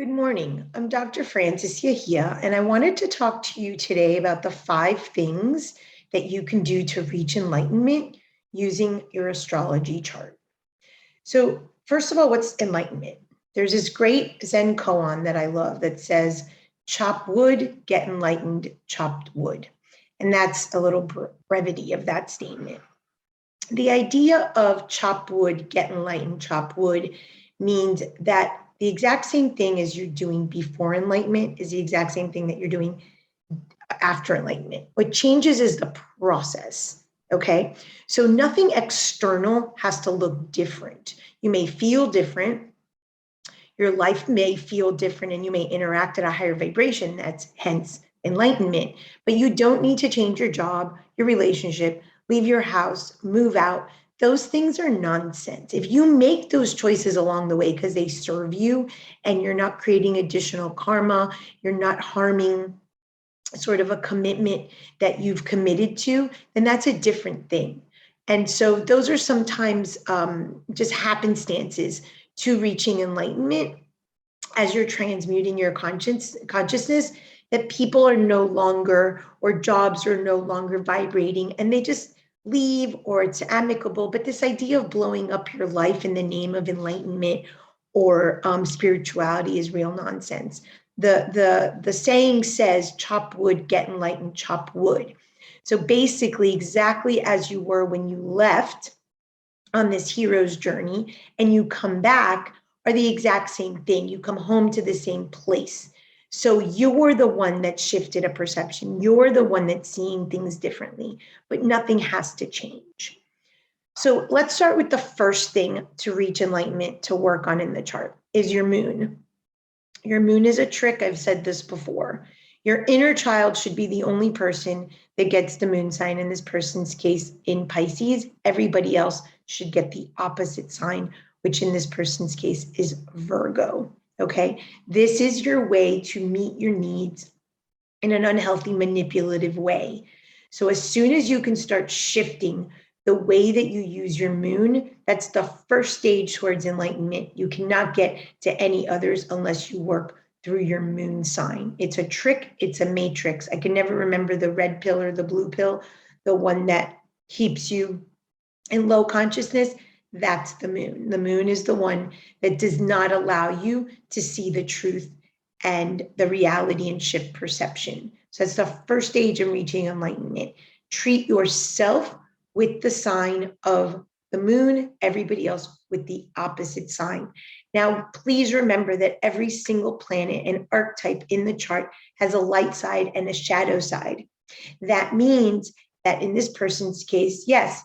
Good morning. I'm Dr. Francis Yahia, and I wanted to talk to you today about the 5 things that you can do to reach enlightenment using your astrology chart. So, first of all, what's enlightenment? There's this great Zen koan that I love that says, chop wood, get enlightened, chopped wood. And that's a little brevity of that statement. The idea of chop wood, get enlightened, chop wood means that the exact same thing as you're doing before enlightenment is the exact same thing that you're doing after enlightenment. What changes is the process, okay? So nothing external has to look different. You may feel different, your life may feel different, and you may interact at a higher vibration. That's hence enlightenment. But you don't need to change your job, your relationship, leave your house, move out. Those things are nonsense. If you make those choices along the way because they serve you and you're not creating additional karma, you're not harming sort of a commitment that you've committed to, then that's a different thing. And so those are sometimes just happenstances to reaching enlightenment as you're transmuting your consciousness, that people are no longer, or jobs are no longer vibrating, and they just leave, or it's amicable. But this idea of blowing up your life in the name of enlightenment or spirituality is real nonsense. The saying says, chop wood, get enlightened, chop wood. So basically, exactly as you were when you left on this hero's journey and you come back are the exact same thing. You come home to the same place. So you're the one that shifted a perception. You're the one that's seeing things differently, but nothing has to change. So let's start with the first thing to reach enlightenment to work on in the chart is your moon. Your moon is a trick. I've said this before. Your inner child should be the only person that gets the moon sign. In this person's case, in Pisces, everybody else should get the opposite sign, which in this person's case is Virgo. Okay, this is your way to meet your needs in an unhealthy, manipulative way. So as soon as you can start shifting the way that you use your moon, that's the first stage towards enlightenment. You cannot get to any others unless you work through your moon sign. It's a trick, it's a matrix. I can never remember the red pill or the blue pill, the one that keeps you in low consciousness. That's the moon. The moon is the one that does not allow you to see the truth and the reality and shift perception. So that's the first stage in reaching enlightenment. Treat yourself with the sign of the moon, everybody else with the opposite sign. Now, please remember that every single planet and archetype in the chart has a light side and a shadow side. That means that in this person's case, yes,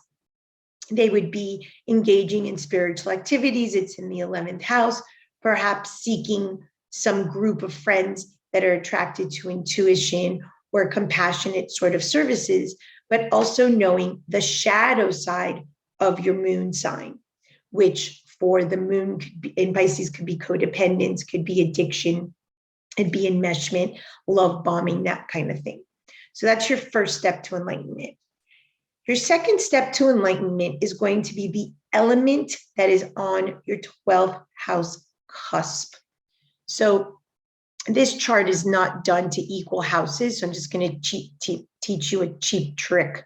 they would be engaging in spiritual activities. It's in the 11th house, perhaps seeking some group of friends that are attracted to intuition or compassionate sort of services, but also knowing the shadow side of your moon sign, which for the moon could be, in Pisces could be codependence, could be addiction, could be enmeshment, love bombing, that kind of thing. So that's your first step to enlightenment. Your second step to enlightenment is going to be the element that is on your 12th house cusp. So this chart is not done to equal houses, so I'm just going to teach you a cheap trick.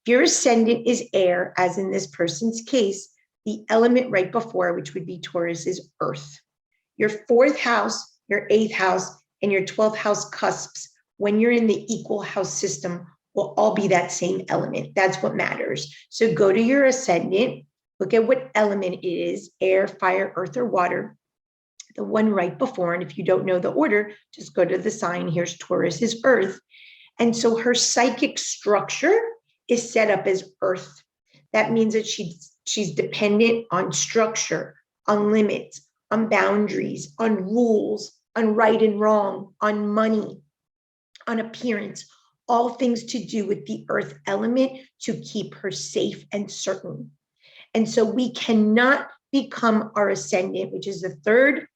If your ascendant is air, as in this person's case, the element right before, which would be Taurus, is earth. Your 4th house, your 8th house, and your 12th house cusps, when you're in the equal house system, will all be that same element. That's what matters. So go to your ascendant, look at what element it is, air, fire, earth, or water, the one right before. And if you don't know the order, just go to the sign. Here's Taurus is earth. And so her psychic structure is set up as earth. That means that she's dependent on structure, on limits, on boundaries, on rules, on right and wrong, on money, on appearance, all things to do with the earth element to keep her safe and certain. And so we cannot become our ascendant, which is the third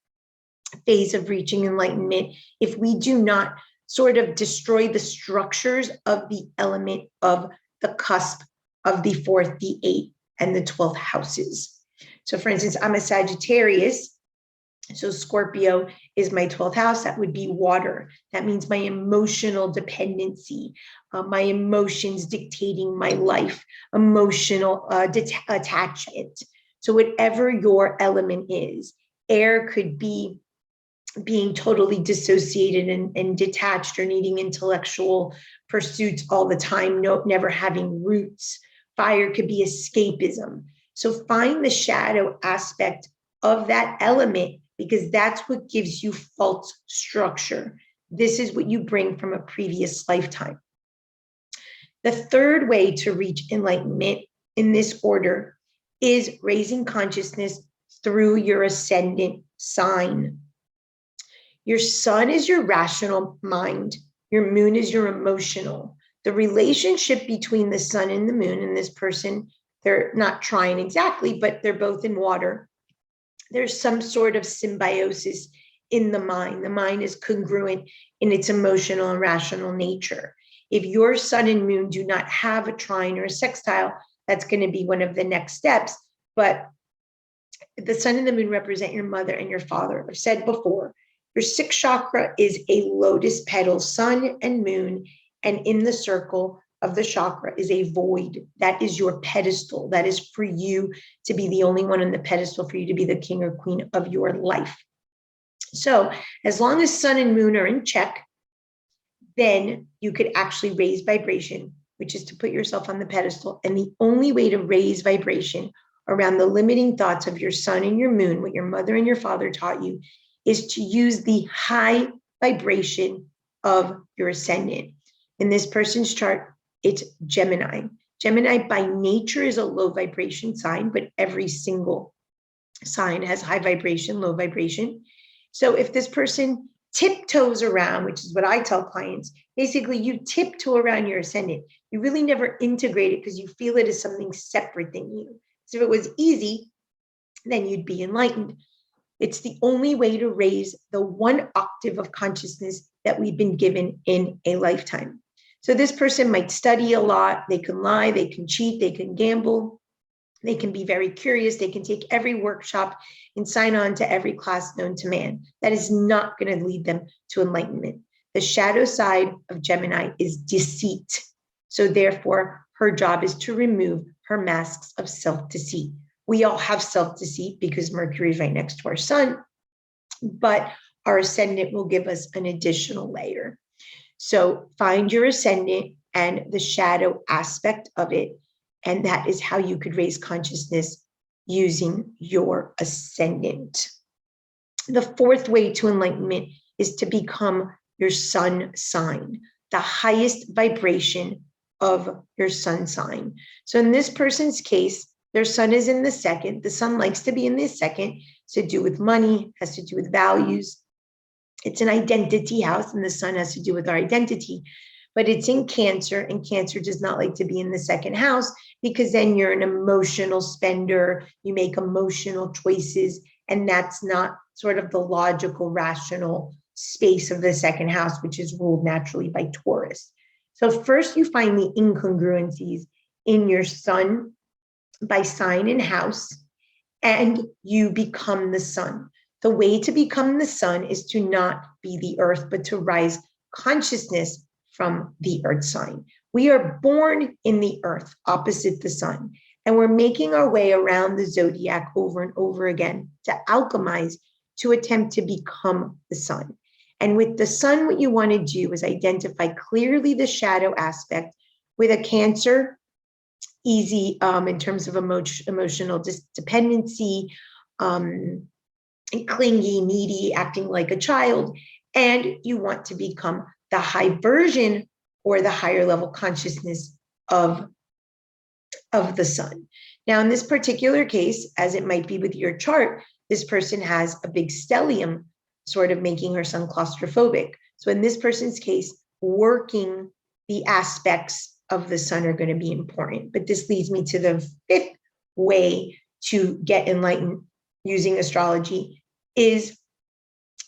phase of reaching enlightenment, if we do not sort of destroy the structures of the element of the cusp of the 4th, the 8th, and the 12th houses. So for instance, I'm a Sagittarius, So Scorpio is my 12th house. That would be water. That means my emotional dependency, my emotions dictating my life, emotional attachment. So whatever your element is, air could be being totally dissociated and detached or needing intellectual pursuits all the time, never having roots. Fire could be escapism. So find the shadow aspect of that element because that's what gives you false structure. This is what you bring from a previous lifetime. The third way to reach enlightenment in this order is raising consciousness through your ascendant sign. Your sun is your rational mind. Your moon is your emotional. The relationship between the sun and the moon and this person, they're not trying exactly, but they're both in water. There's some sort of symbiosis in the mind. The mind is congruent in its emotional and rational nature. If your sun and moon do not have a trine or a sextile, that's going to be one of the next steps. But the sun and the moon represent your mother and your father. I've said before, your sixth chakra is a lotus petal, sun and moon, and in the circle of the chakra is a void. That is your pedestal. That is for you to be the only one on the pedestal, for you to be the king or queen of your life. So as long as sun and moon are in check, then you could actually raise vibration, which is to put yourself on the pedestal. And the only way to raise vibration around the limiting thoughts of your sun and your moon, what your mother and your father taught you, is to use the high vibration of your ascendant. In this person's chart, it's Gemini. Gemini by nature is a low vibration sign, but every single sign has high vibration, low vibration. So if this person tiptoes around, which is what I tell clients, basically you tiptoe around your ascendant. You really never integrate it because you feel it as something separate than you. So if it was easy, then you'd be enlightened. It's the only way to raise the one octave of consciousness that we've been given in a lifetime. So this person might study a lot. They can lie, they can cheat, they can gamble. They can be very curious. They can take every workshop and sign on to every class known to man. That is not going to lead them to enlightenment. The shadow side of Gemini is deceit. So therefore, her job is to remove her masks of self-deceit. We all have self-deceit because Mercury is right next to our sun, but our ascendant will give us an additional layer. So find your ascendant and the shadow aspect of it. And that is how you could raise consciousness using your ascendant. The fourth way to enlightenment is to become your sun sign, the highest vibration of your sun sign. So in this person's case, their sun is in the second. The sun likes to be in the second. It's to do with money, has to do with values. It's an identity house, and the sun has to do with our identity. But it's in Cancer, and Cancer does not like to be in the second house because then you're an emotional spender, you make emotional choices, and that's not sort of the logical, rational space of the second house, which is ruled naturally by Taurus. So first you find the incongruencies in your sun by sign and house, and you become the sun. The way to become the sun is to not be the earth, but to rise consciousness from the earth sign. We are born in the earth opposite the sun, and we're making our way around the zodiac over and over again to alchemize, to attempt to become the sun. And with the sun, what you want to do is identify clearly the shadow aspect. With a Cancer, easy in terms of emotional dependency, clingy, needy, acting like a child, and you want to become the high version or the higher level consciousness of the sun. Now, in this particular case, as it might be with your chart, this person has a big stellium, sort of making her sun claustrophobic. So in this person's case, working the aspects of the sun are going to be important. But this leads me to the fifth way to get enlightened using astrology is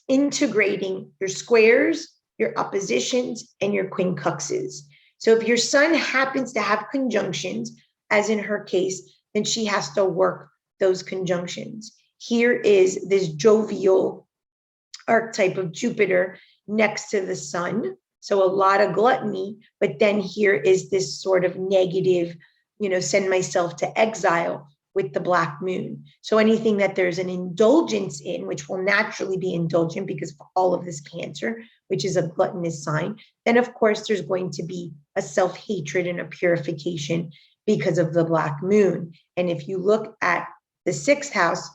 integrating your squares, your oppositions, and your quincunxes. So if your sun happens to have conjunctions, as in her case, then she has to work those conjunctions. Here is this jovial archetype of Jupiter next to the sun. So a lot of gluttony, but then here is this sort of negative, send myself to exile with the black moon. So anything that there's an indulgence in, which will naturally be indulgent because of all of this Cancer, which is a gluttonous sign, then of course there's going to be a self-hatred and a purification because of the black moon. And if you look at the 6th house,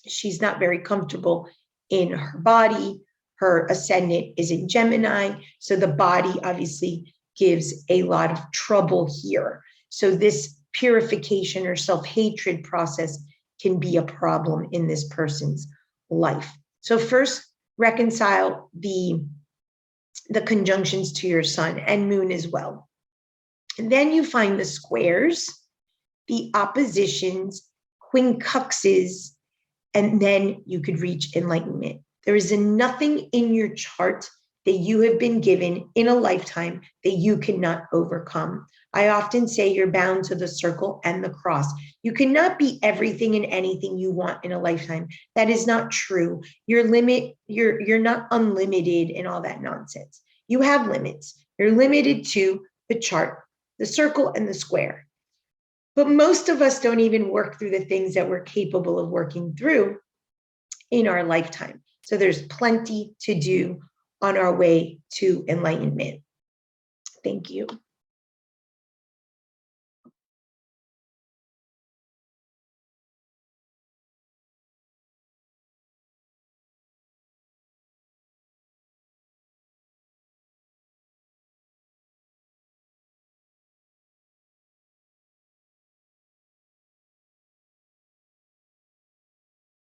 she's not very comfortable in her body. Her ascendant is in Gemini. So the body obviously gives a lot of trouble here. So this purification or self-hatred process can be a problem in this person's life. So first, reconcile the conjunctions to your sun and moon as well. And then you find the squares, the oppositions, quincunxes, and then you could reach enlightenment. There is nothing in your chart that you have been given in a lifetime that you cannot overcome. I often say you're bound to the circle and the cross. You cannot be everything and anything you want in a lifetime. That is not true. You're not unlimited and all that nonsense. You have limits. You're limited to the chart, the circle and the square. But most of us don't even work through the things that we're capable of working through in our lifetime. So there's plenty to do on our way to enlightenment. Thank you.